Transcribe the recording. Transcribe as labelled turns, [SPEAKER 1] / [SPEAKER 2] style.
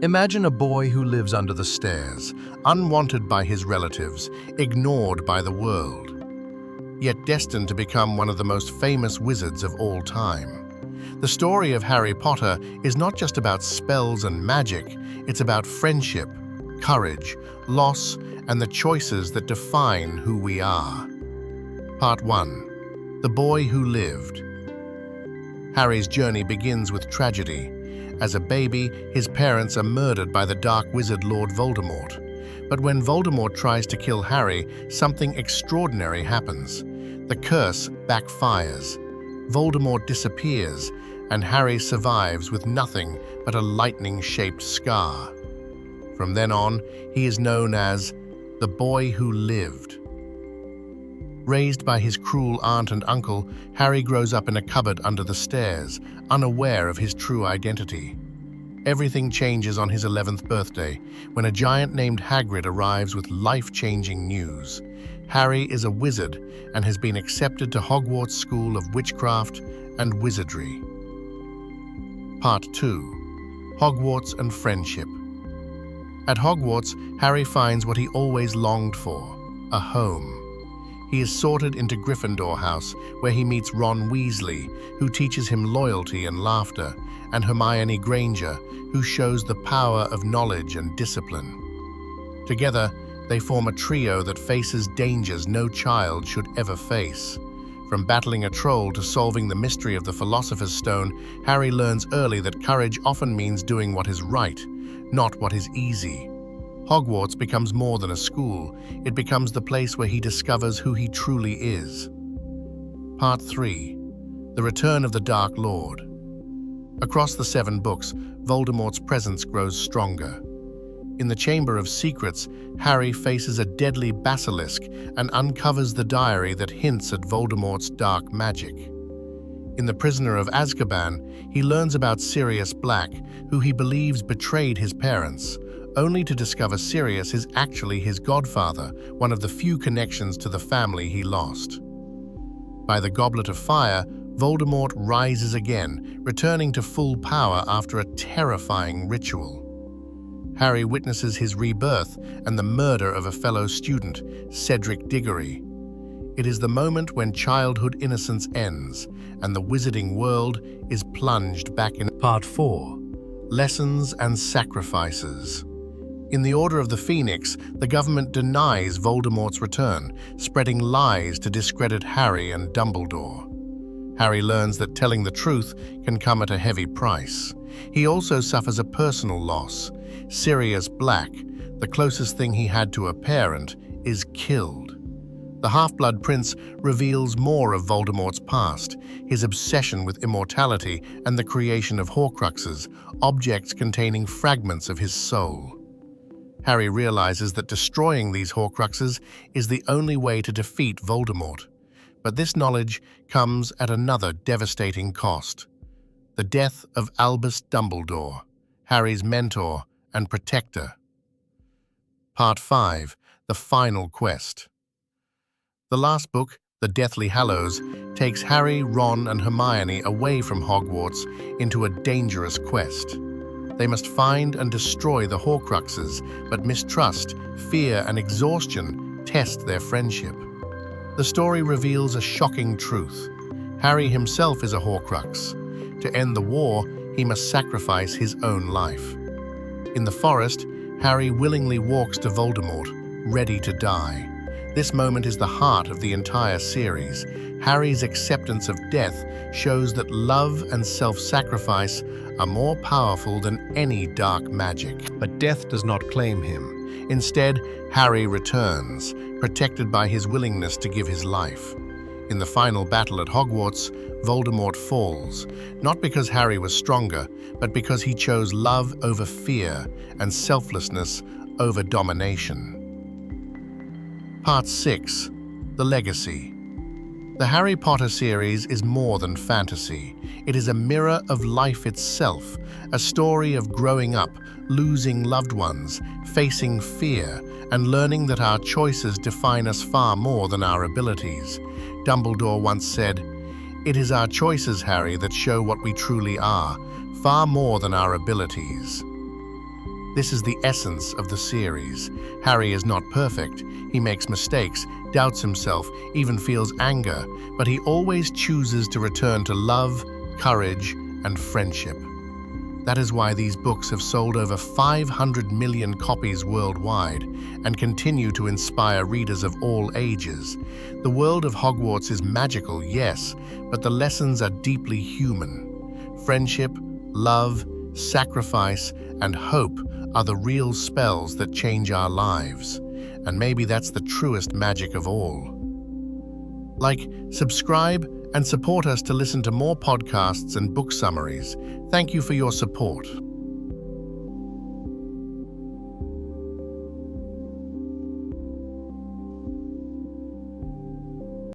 [SPEAKER 1] Imagine a boy who lives under the stairs, unwanted by his relatives, ignored by the world, yet destined to become one of the most famous wizards of all time. The story of Harry Potter is not just about spells and magic, it's about friendship, courage, loss, and the choices that define who we are. Part 1. The Boy Who Lived. Harry's journey begins with tragedy. As a baby, his parents are murdered by the dark wizard Lord Voldemort. But when Voldemort tries to kill Harry, something extraordinary happens. The curse backfires. Voldemort disappears, and Harry survives with nothing but a lightning-shaped scar. From then on, he is known as the Boy Who Lived. Raised by his cruel aunt and uncle, Harry grows up in a cupboard under the stairs, unaware of his true identity. Everything changes on his 11th birthday, when a giant named Hagrid arrives with life-changing news. Harry is a wizard and has been accepted to Hogwarts School of Witchcraft and Wizardry. Part 2. Hogwarts and Friendship. At Hogwarts, Harry finds what he always longed for, a home. He is sorted into Gryffindor House, where he meets Ron Weasley, who teaches him loyalty and laughter, and Hermione Granger, who shows the power of knowledge and discipline. Together, they form a trio that faces dangers no child should ever face. From battling a troll to solving the mystery of the Philosopher's Stone, Harry learns early that courage often means doing what is right, not what is easy. Hogwarts becomes more than a school. It becomes the place where he discovers who he truly is. Part 3. The Return of the Dark Lord. Across the 7 books, Voldemort's presence grows stronger. In the Chamber of Secrets, Harry faces a deadly basilisk and uncovers the diary that hints at Voldemort's dark magic. In The Prisoner of Azkaban, he learns about Sirius Black, who he believes betrayed his parents, only to discover Sirius is actually his godfather, one of the few connections to the family he lost. By the Goblet of Fire, Voldemort rises again, returning to full power after a terrifying ritual. Harry witnesses his rebirth and the murder of a fellow student, Cedric Diggory. It is the moment when childhood innocence ends, and the wizarding world is plunged back in. Part 4. Lessons and Sacrifices. In the Order of the Phoenix, the government denies Voldemort's return, spreading lies to discredit Harry and Dumbledore. Harry learns that telling the truth can come at a heavy price. He also suffers a personal loss. Sirius Black, the closest thing he had to a parent, is killed. The Half-Blood Prince reveals more of Voldemort's past, his obsession with immortality and the creation of Horcruxes, objects containing fragments of his soul. Harry realizes that destroying these Horcruxes is the only way to defeat Voldemort. But this knowledge comes at another devastating cost: the death of Albus Dumbledore, Harry's mentor and protector. Part 5. The Final Quest. The last book, The Deathly Hallows, takes Harry, Ron, and Hermione away from Hogwarts into a dangerous quest. They must find and destroy the Horcruxes, but mistrust, fear, and exhaustion test their friendship. The story reveals a shocking truth. Harry himself is a Horcrux. To end the war, he must sacrifice his own life. In the forest, Harry willingly walks to Voldemort, ready to die. This moment is the heart of the entire series. Harry's acceptance of death shows that love and self-sacrifice are more powerful than any dark magic. But death does not claim him. Instead, Harry returns, protected by his willingness to give his life. In the final battle at Hogwarts, Voldemort falls, not because Harry was stronger, but because he chose love over fear and selflessness over domination. Part 6. The Legacy. The Harry Potter series is more than fantasy. It is a mirror of life itself, a story of growing up, losing loved ones, facing fear, and learning that our choices define us far more than our abilities. Dumbledore once said, "It is our choices, Harry, that show what we truly are, far more than our abilities." This is the essence of the series. Harry is not perfect. He makes mistakes, doubts himself, even feels anger, but he always chooses to return to love, courage, and friendship. That is why these books have sold over 500 million copies worldwide and continue to inspire readers of all ages. The world of Hogwarts is magical, yes, but the lessons are deeply human. Friendship, love, sacrifice, and hope are the real spells that change our lives. And maybe that's the truest magic of all. Like, subscribe, and support us to listen to more podcasts and book summaries. Thank you for your support.